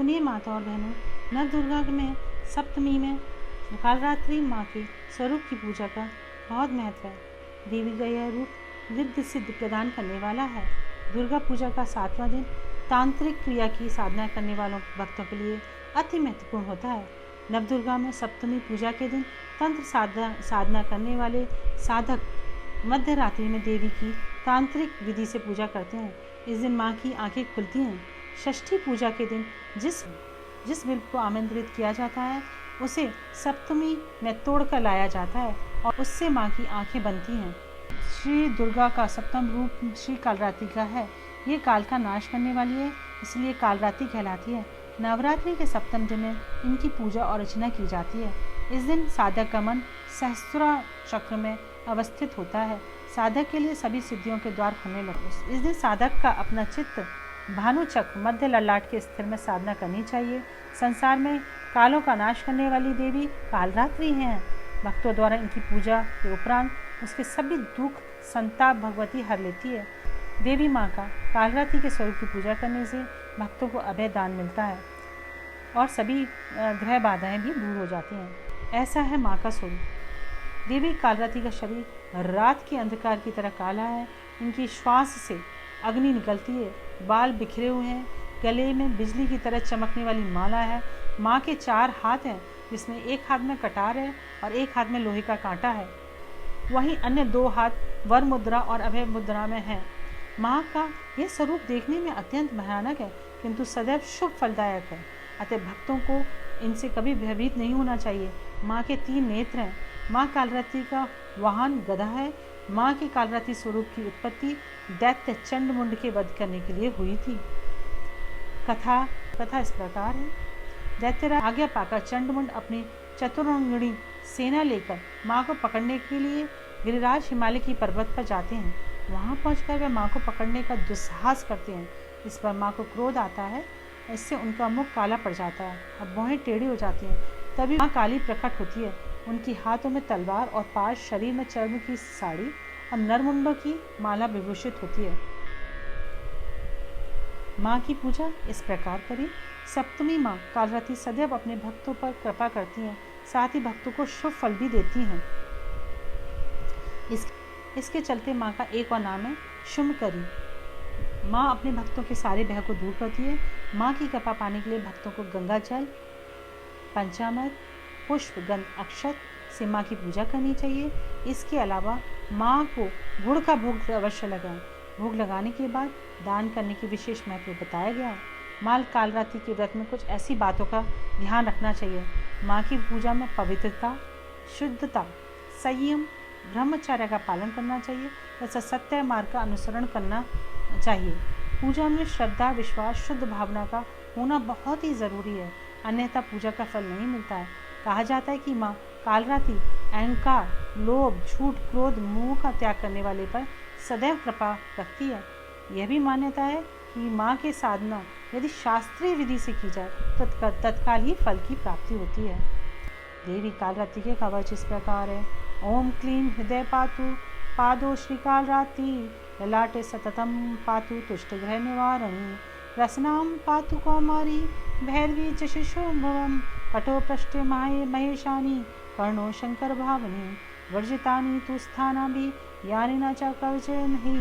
सुनिए माता और बहनों, नव दुर्गा में सप्तमी में कालरात्रि माँ के स्वरूप की पूजा का बहुत महत्व है। देवी का यह रूप रिद्धि सिद्धि प्रदान करने वाला है। दुर्गा पूजा का 7वां दिन तांत्रिक क्रिया की साधना करने वालों भक्तों के लिए अति महत्वपूर्ण होता है। नव दुर्गा में सप्तमी पूजा के दिन तंत्र साधना करने वाले साधक मध्य रात्रि में देवी की तांत्रिक विधि से पूजा करते हैं। इस दिन माँ की आंखें खुलती हैं। षष्ठी पूजा के दिन जिस बिल्व को आमंत्रित किया जाता है उसे सप्तमी में तोड़कर लाया जाता है और उससे माँ की आंखें बनती हैं। श्री दुर्गा का सप्तम रूप श्री कालरात्रि का है। ये काल का नाश करने वाली है, इसलिए कालरात्रि कहलाती है। नवरात्रि के सप्तम दिन में इनकी पूजा और अर्चना की जाती है। इस दिन साधक का मन सहस्त्र चक्र में अवस्थित होता है। साधक के लिए सभी सिद्धियों के द्वार खुलने लगते। इस दिन साधक का अपना चित्त भानु चक्र मध्य ललाट के स्थिर में साधना करनी चाहिए। संसार में कालों का नाश करने वाली देवी कालरात्रि हैं। भक्तों द्वारा इनकी पूजा के उपरांत उसके सभी दुख संताप भगवती हर लेती है। देवी माँ का कालरात्रि के स्वरूप की पूजा करने से भक्तों को अभय दान मिलता है और सभी ग्रह बाधाएं भी दूर हो जाती हैं। ऐसा है माँ का स्वरूप। देवी कालरात्रि का शरीर रात के अंधकार की तरह काला है। इनकी श्वास से अग्नि निकलती है। बाल बिखरे हुए हैं। गले में बिजली की तरह चमकने वाली माला है। माँ के 4 हाथ हैं, जिसमें एक हाथ में कटार है और एक हाथ में लोहे का कांटा है। वहीं अन्य 2 हाथ वर मुद्रा और अभय मुद्रा में हैं। माँ का यह स्वरूप देखने में अत्यंत भयानक है, किंतु सदैव शुभ फलदायक है। अतः भक्तों को इनसे कभी भयभीत नहीं होना चाहिए। माँ के 3 नेत्र हैं। माँ कालरात्रि का वाहन गधा है। माँ के कालरात्रि स्वरूप की उत्पत्ति दैत्य चंडमुंड के वध करने के लिए हुई थी। कथा इस प्रकार है। दैत्यराज आज्ञा पाकर चंडमुंड अपनी चतुरंगिणी सेना लेकर माँ को पकड़ने के लिए गिरिराज हिमालय की पर्वत पर जाते हैं। वहाँ पहुँचकर वे माँ को पकड़ने का दुस्साहस करते हैं। इस पर माँ को क्रोध आता है। इससे उनका मुख काला पड़ जाता है और भौहें टेढ़ी हो जाती हैं। तभी माँ काली प्रकट होती है। उनकी हाथों में तलवार और पास शरीर में चर्म की साड़ी और नरमुंडों की माला विभूषित होती है। माँ की पूजा इस प्रकार करें। सप्तमी माँ कालरात्रि सदैव अपने भक्तों पर कृपा करती हैं, साथ ही भक्तों को शुभ फल भी देती हैं। इसके चलते माँ का एक और नाम है शुम्भकरी। माँ अपने भक्तों के सारे भय को दूर करती है। माँ की कृपा पाने के लिए भक्तों को गंगा जल, पंचामृत, पुष्प, गंध, अक्षत से माँ की पूजा करनी चाहिए। इसके अलावा माँ को गुड़ का भोग अवश्य लगाएं। भोग लगाने के बाद दान करने की विशेष महत्व बताया गया है। माँ कालरात्रि के व्रत में कुछ ऐसी बातों का ध्यान रखना चाहिए। माँ की पूजा में पवित्रता, शुद्धता, संयम, ब्रह्मचर्य का पालन करना चाहिए तथा सत्य मार्ग का अनुसरण करना चाहिए। पूजा में श्रद्धा, विश्वास, शुद्ध भावना का होना बहुत ही ज़रूरी है, अन्यथा पूजा का फल नहीं मिलता है। कहा जाता है कि माँ कालरात्रि अहंकार, लोभ, झूठ, क्रोध, मोह का त्याग करने वाले पर सदैव कृपा रखती है। यह भी मान्यता है कि माँ के साधना यदि शास्त्रीय विधि से की जाए तो तत्काल ही फल की प्राप्ति होती है। देवी कालरात्रि के कवच इस प्रकार है। ओम क्लीं हृदय पातु पादो श्री कालरात्रि, ललाटे सततम पातु तुष्टग्रह निवारणी, रसनाम पातु कौमारी, भैरवी च शिशोभवम, कठो पृष्ठे माये महेशानी, कर्णो शंकर भावनी, वर्जितानि तु स्थानाभि यानि न च कवचैर्हि,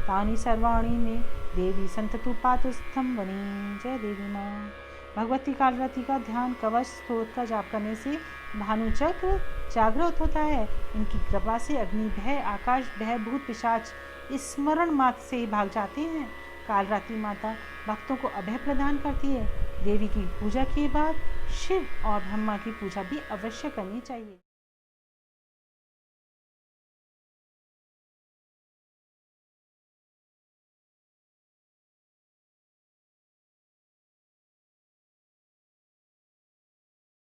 तानि सर्वाणि मे देवी संततु पातु स्तंभनि। जय देवी माँ। भगवती कालरात्रि का ध्यान, कवच, स्तोत्र का जाप करने से भानुचक्र जागृत होता है। इनकी कृपा से अग्नि, भय, आकाश, भय, भूत, पिशाच स्मरण मात्र से ही भाग जाते हैं। कालरात्रि माता भक्तों को अभय प्रदान करती है। देवी की पूजा के बाद शिव और ब्रह्मा की पूजा भी अवश्य करनी चाहिए।